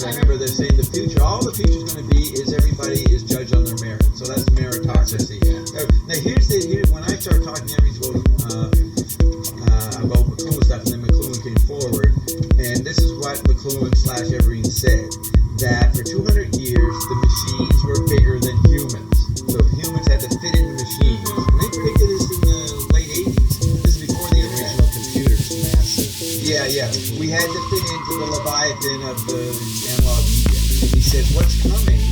remember they're saying the future, all the future is going to be is everybody is judged on their merit. So that's meritocracy. Now when I started talking to everybody about McLuhan stuff, and then McLuhan came forward, and this is what McLuhan/Everine said, that for 200 years the machines were bigger than humans. So humans had to fit into machines. And they predicted this in the late 80s. This is before the original computers. Massive. Yeah. We had to fit into the Leviathan of the analog media. He said, what's coming?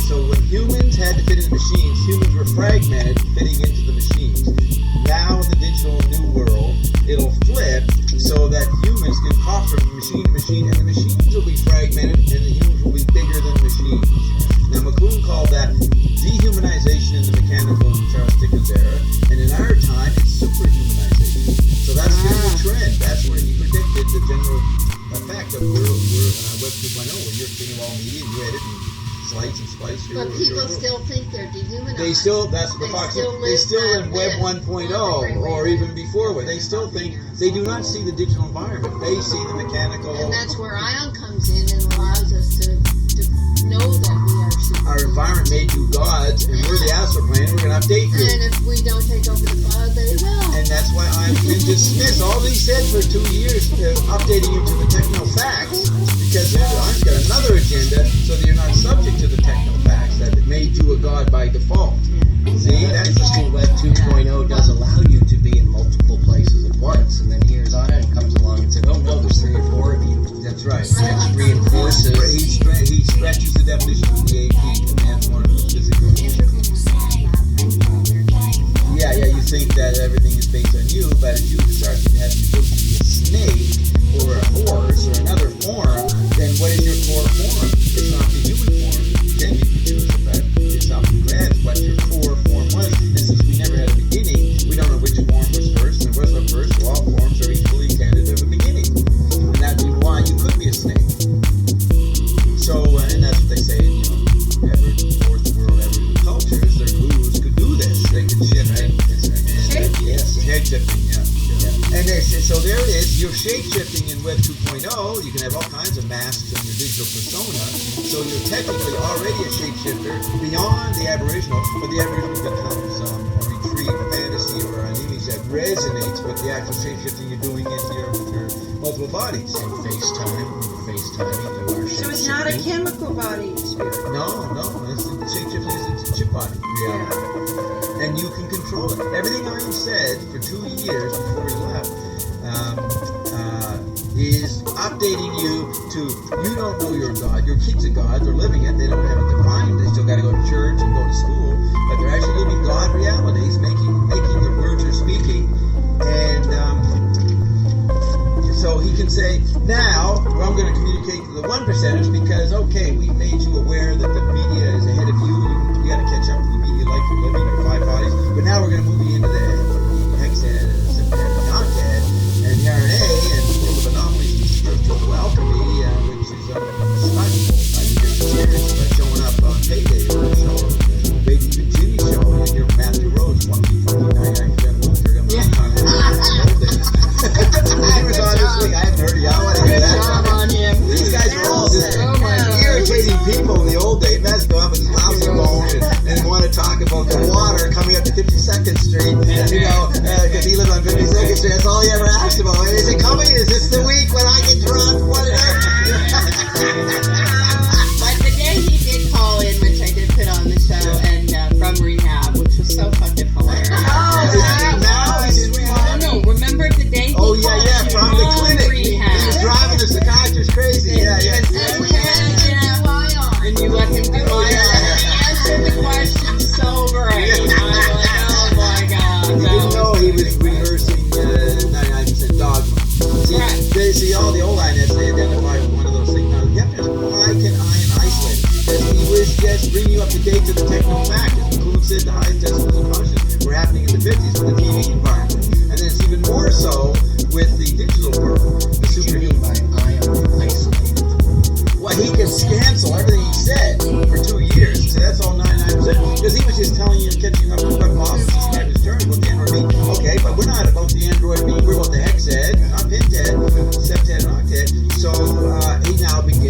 So when humans had to fit into machines, humans were fragmented, fitting into the machines. Now in the digital new world, it'll flip so that humans can hop from machine to machine, and the machines will be fragmented, and the humans will be bigger than the machines. Now McLuhan called that dehumanization in the mechanical and Charles Dickens era, and in our time, it's superhumanization. So that's the trend. That's where he predicted the general effect of Web 2.0, where you're getting all media and you edit and slice and splice. But people still think they're dehumanized. That's the fox. They still in Web 1.0 or even before where they still think, they do not see the digital environment. They see the mechanical. And that's where ION comes in and allows us to know that we are super. Our environment made you gods, and we're the astral plane, and we're going to update you. And if we don't take over the cloud, they will. And that's why I've been dismissed. All he said for 2 years, updating you to the techno-facts, because I've got another agenda, so that you're not subject to the techno-facts, that it made you a god by default. See, that's interesting. Web 2.0 does allow you to be in multiple places at once, and then here's Ion comes along and said, oh no, there's 3 or 4 of you. That's right. Which reinforces. He stretches the definition of the AP to man's more physical. Yeah, you think that everything is based on you, but if you start to have the ability to be a snake or a horse or another form, then what is your core form? It's not the human form. Then you can choose it, but it's up to grasp what your core form was. And since we never had a beginning, we don't know which form was first, and was the first, so all forms are equally candidate of a beginning. And that'd be why you could be a snake. So, and that's what they say, every fourth world, every culture is their gurus could do this. They could shit, right? Shape-shifting, yeah. And so there it is. You're shape-shifting in Web 2.0. You can have all kinds of masks in your digital persona. So you're technically already a shapeshifter beyond the aboriginal, but the aboriginal becomes a retreat, a fantasy, or an image that resonates with the actual shapeshifting you're doing with your multiple bodies. And FaceTiming to our So it's not a chemical body spirit. No. Shapeshifting is a chip body reality. And you can control it. Everything I said for 2 years before he left is updating you to, you don't know you're God. Your kids are God. They're living it. They don't have it defined. They still got to go to church and go to school. But they're actually living God realities, making the words you're speaking. And so he can say, now I'm going to communicate to the 1%ers because, okay, we've made you aware that the media is ahead of you. You got to catch up with the media like you're living your 5 bodies. But now we're going to move you into the hexad, sympathetic, octad, and the RNA, and world of anomalies, and spiritual alchemy, which is stunnable. I mean, you're serious by showing up on Payday or a show, or Baby Jimmy show, and you're Matthew Rhodes, 199% Luther. I'm not trying to old days. He was on this week. I haven't heard of y'all. I want to hear that. These guys are all just irritating people in the old days. Matt's go up with his lousy bone and want to talk about the water coming up to 52nd Street and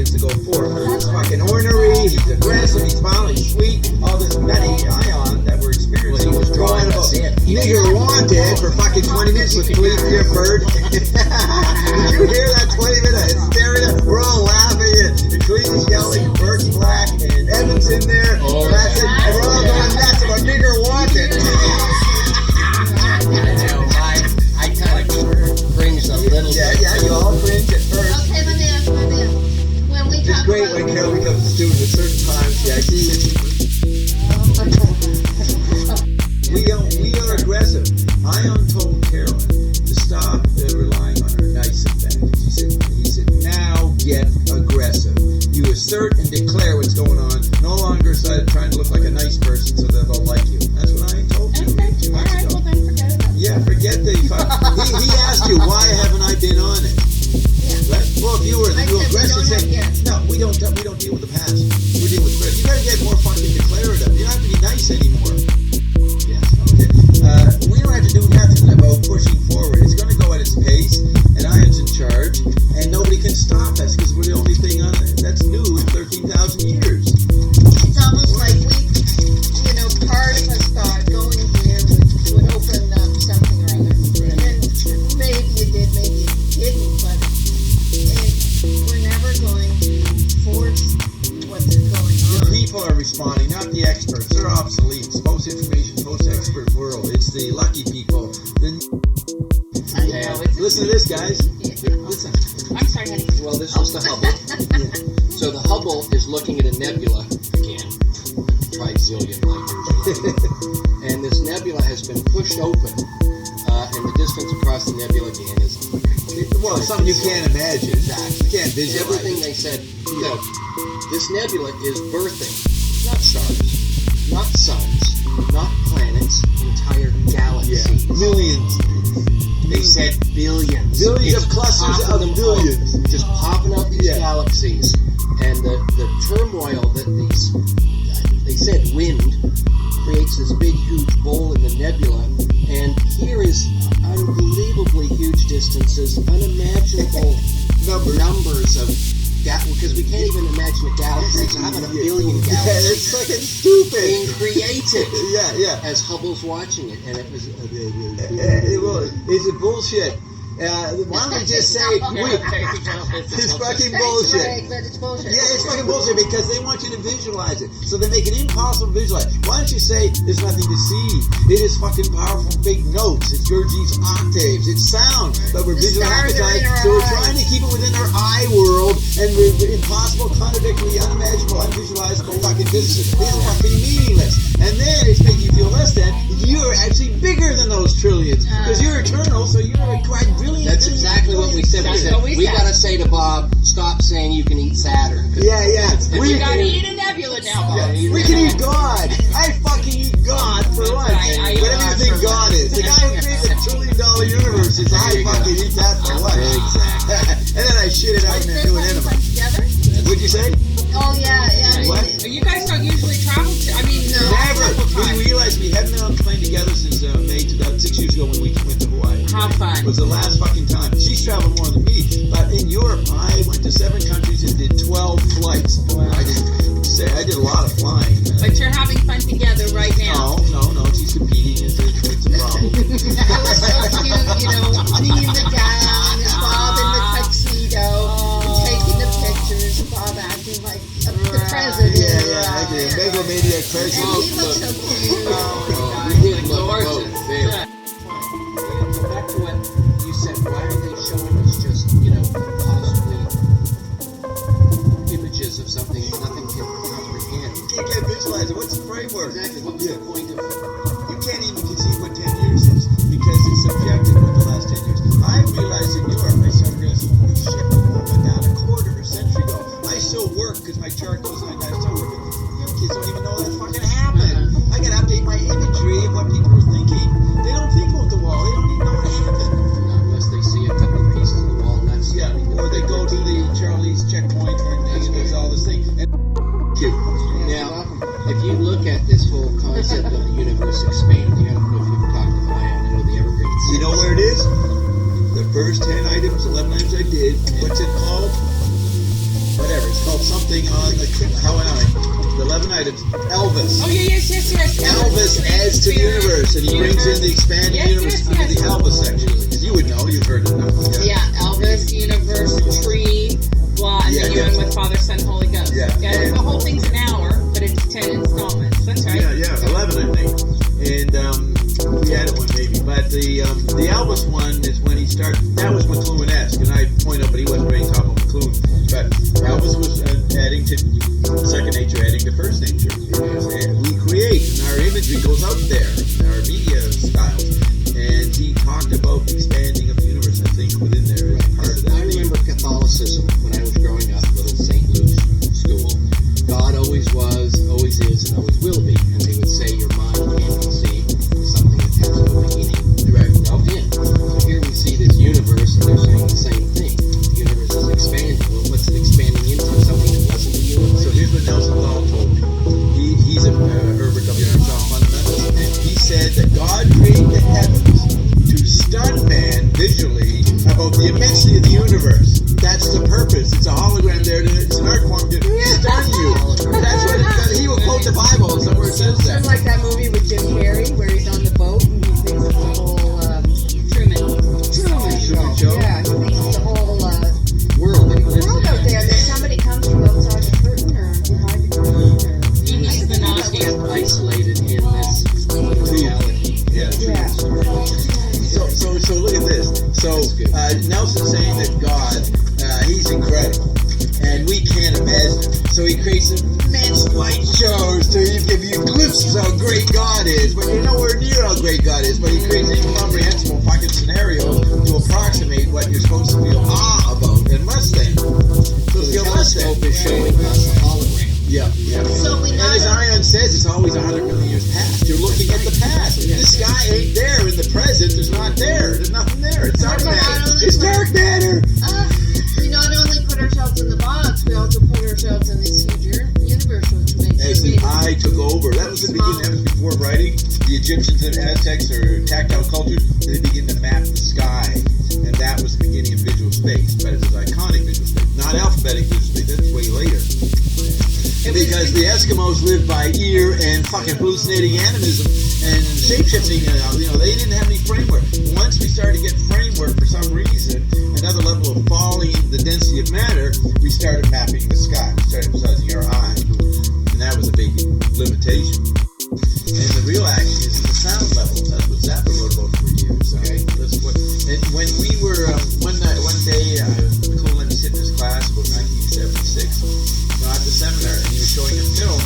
trillions to go forth. He's fucking ornery, he's aggressive, he's violent, he's sweet, all this nutty ion that we're experiencing. Well, he was drawing about us in. nigger wanted for fucking 20 minutes with Cleve Gifford. Did you hear that 20 minute hysteria? We're all laughing and Cleve is yelling, Bert's black, and Evan's in there, and we're all going nuts about nigger wanted. I kind of cringed a little bit. Yeah, you all cringe at first. Okay, let me ask. When we It's talk great about when Carol becomes a student at certain times. Yeah, we are aggressive. Ion told Carolyn to stop relying on her nice advantage. He said, now get aggressive. You assert and declare what's going on. No longer trying to look like a nice person so that they'll like you. That's what Ion told you. okay, 2 all months right, ago. well then forget about it. Yeah, forget the he asked you, why haven't I been on it? Yeah. Right? Well, if you were I the said we aggressive, don't say, have gas. no, we don't deal with the past. We deal with present. You gotta get more fucking declarative. You don't have to be nice anymore. Yes, okay. We don't have to do nothing about pushing forward. It's gonna go at its pace, and Ion's in charge, and nobody can stop us because we're the only thing on it that's new in 13,000 years. It's almost like part of us thought going here would open up something or other. And then maybe it did, maybe it didn't, but we're never going to force what's going The on. people are responding, not the experts. They're obsolete. Post-information, post-expert world. It's the lucky people. I know, it's Listen to this, guys. Yeah. Listen. I'm sorry, honey. Well, this was the Hubble. So the Hubble is looking at a nebula again, trizillion light years away. And this nebula has been pushed open, and the distance across the nebula again is Well, it's something you can't imagine. Exactly. You can't visualize everything it. they said. Look, this nebula is birthing not stars, not suns, not planets, entire galaxies. Yeah. Millions. They said billions. Billions It's of clusters popping of them billions. out, just popping out these Yeah. galaxies. And the turmoil that they said wind creates this big, huge bowl in the nebula. And here is unbelievably huge distances, unimaginable numbers of because we can't even imagine a galaxy. So how about a billion Yeah, galaxies it's fucking stupid. being created Yeah. as Hubble's watching it? And it was... Is it bullshit? Why don't we just say it's fucking bullshit? Right, but it's bullshit. Yeah, it's fucking bullshit because they want you to visualize it. So they make it impossible to visualize. Why don't you say there's nothing to see? It is fucking powerful big notes. It's Gurdjieff's octaves. It's sound. But we're The stars are in visualizing. our So we're eyes. trying to keep it within our eye world and we're impossible, contradictory, unimaginable, unvisualizable fucking distance. It's fucking meaningless. And then it's making you feel less than. You're actually bigger than those trillions because you're eternal. So you're a quadrillion. That's exactly what we said. We gotta say to Bob, stop saying you can eat Saturn. Yeah. We gotta eat a nebula now, Bob. We can eat God. I fucking eat God for lunch. I eat Whatever you God think for God is. The guy who created the $1 trillion universe is I fucking eat that for lunch. Exactly. And then I shit it out and then do an enema. Together? What'd you say? Oh, yeah. What? You guys don't usually travel no. Never. We realized we haven't been on the plane together since May 2006 years ago when we went to Hawaii. How fun. It was the last fucking time. She's traveled more than me. But in Europe, I went to 7 countries and did 12 flights. I did a lot of flying. But you're having fun together right now. No. She's competing. It's a problem. It was so cute, me in the gown, and Bob in the tuxedo, and taking the pictures, and Bob acting like the president. Yeah, I did. Megalomaniac And president. he looked so cute. We did look both very. Go back to what you said. Why are they showing us just, possibly images of something nothing can comprehend? You can't visualize it. What's the framework? Exactly. What's the point of? You can't even conceive what 10 years is because it's subjective with the last 10 years. I realized in Europe, I started realizing, holy shit, we went down a quarter of a century ago. I still work because my chart goes like that. I still work. You kids don't even know that fucking happened. I gotta update my imagery of what people are thinking. They don't think about the wall. They don't even know what happened. Not unless they see a couple of pieces of the wall. That's Yeah, or they go to the Charlie's checkpoint and there's all this thing. And Now, if you look at this whole concept of the universe expanding, I don't know if you've talked to Ion, I know the evergreen. you know where it is? The first 10 items, 11 items I did. What's it called? Whatever. It's something on the 11 items. Elvis. Oh, yes. Elvis adds to the universe, and he brings in the expanding universe into the Elvis section. You would know, you've heard it now. Yeah, Elvis, universe, tree, blah, and then you end with Father, Son, Holy Ghost. Yeah. The whole thing's an hour, but it's 10 installments. That's right. Yeah, 11, I think. And we added one maybe. But the Elvis one is when he started, that was McLuhan-esque, and I point out, but he wasn't really talking about McLuhan. But Elvis was adding to second nature, adding to first nature. And we create, and our imagery goes out there, our media styles. And he talked about the expanding of the universe, I think, within there as part of that. I remember Catholicism when I was growing up, little St. Luke's school. God always was, always is, and always will be. And they would say your mind can't conceive of something that has no beginning. Right. Well, yeah. So here we see this universe, and they're saying the same thing. The universe is expanding. Well, what's it expanding into? Something that wasn't the universe? So here's what Nelson Dahl told me. He's a Herbert W. Armstrong fundamentalist, and he said that God created the heavens to stun man visually about the immensity of the universe. That's the purpose. It's a hologram there. It's an art form to stun you. That's what it's done. He will quote the Bible somewhere it says that. It's like that movie with Jim Carrey where he's on the boat and he thinks it's the whole Truman Show. Yeah, he thinks it's the whole World that he lives world in. out there. That somebody comes from outside the curtain or behind the curtain. Or, He's the He's Nazi. isolated in this reality. yeah. So look at this. So Nelson's saying that God, he's incredible, and we can't imagine it. So he creates immense light shows to give you glimpses of how great God is, but you're nowhere near how great God is. But he creates incomprehensible fucking scenarios to approximate what you're supposed to feel awe about and less than. So The feel less than. telescope is showing us a hologram. Yeah. So we And not as Ion says, it's always 100 million years past. You're looking at the past. This guy ain't there in the present. There's not there. There's nothing there. It's dark matter. It's dark matter. we not only put ourselves in the box, we also put ourselves in this huge universe, which makes As the it eye took over. That was the beginning. That was before writing. The Egyptians and Aztecs or tactile cultures, they begin to map the sky. And that was the beginning of visual space. But it was iconic visual space. Not alphabetic visual space. That's way later. Because the Eskimos lived by ear and fucking hallucinating animism and shape-shifting. They didn't have any framework. Once we started to get framework for some reason, another level of falling the density of matter, we started mapping the sky. We started emphasizing our eye. And that was a big limitation. And the real action is in the sound levels. That's what Zappa wrote about for years. Okay. And when we were, one day, Cool let me sit in his class about 1976. At the seminar, and he was showing a film,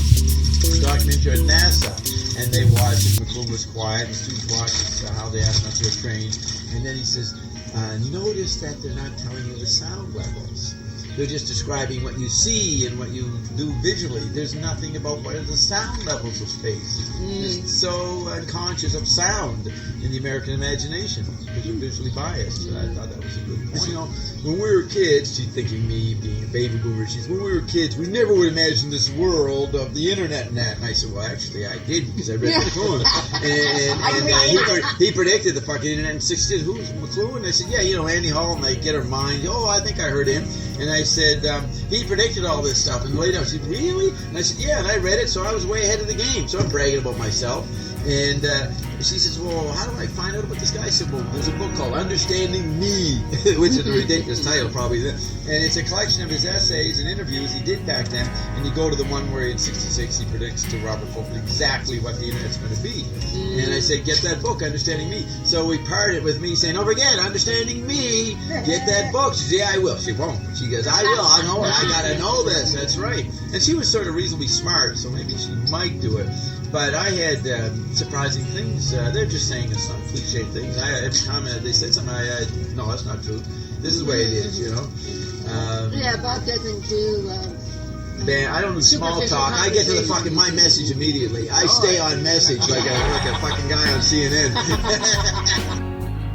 a documentary at NASA, and they watched it. McCool was quiet, and the students watched how the astronauts were trained, and then he says, notice that they're not telling you the sound levels. They're just describing what you see and what you do visually. There's nothing about what are the sound levels of space. It's so unconscious of sound in the American imagination because we're visually biased. And I thought that was a good point. When we were kids, she's thinking me being a baby boomer, when we were kids, we never would imagine this world of the internet and that. And I said, well, actually, I did because I read McLuhan. And he predicted the fucking internet in 60 years. Who's McLuhan? I said, yeah, Andy Hall, and they get her mind. Oh, I think I heard him. And I said, he predicted all this stuff. And later I said, really? And I said, yeah, and I read it, so I was way ahead of the game. So I'm bragging about myself. And she says, well, how do I find out about this guy? I said, well, there's a book called Understanding Me, which is a ridiculous title probably. And it's a collection of his essays and interviews he did back then. And you go to the one where in 66 he predicts to Robert Fulton exactly what the internet's going to be. And I said, get that book, Understanding Me. So we parted with me saying, don't forget, Understanding Me. Get that book. She said, yeah, I will. She won't. She goes, I will. I know it. I got to know this. That's right. And she was sort of reasonably smart, so maybe she might do it. But I had surprising things. They're just saying some cliche things. Every time they said something, no, that's not true. This is the way it is, Yeah, Bob doesn't do. Man, I don't do small talk. I get to the fucking my message immediately. I stay on message like a fucking guy on CNN.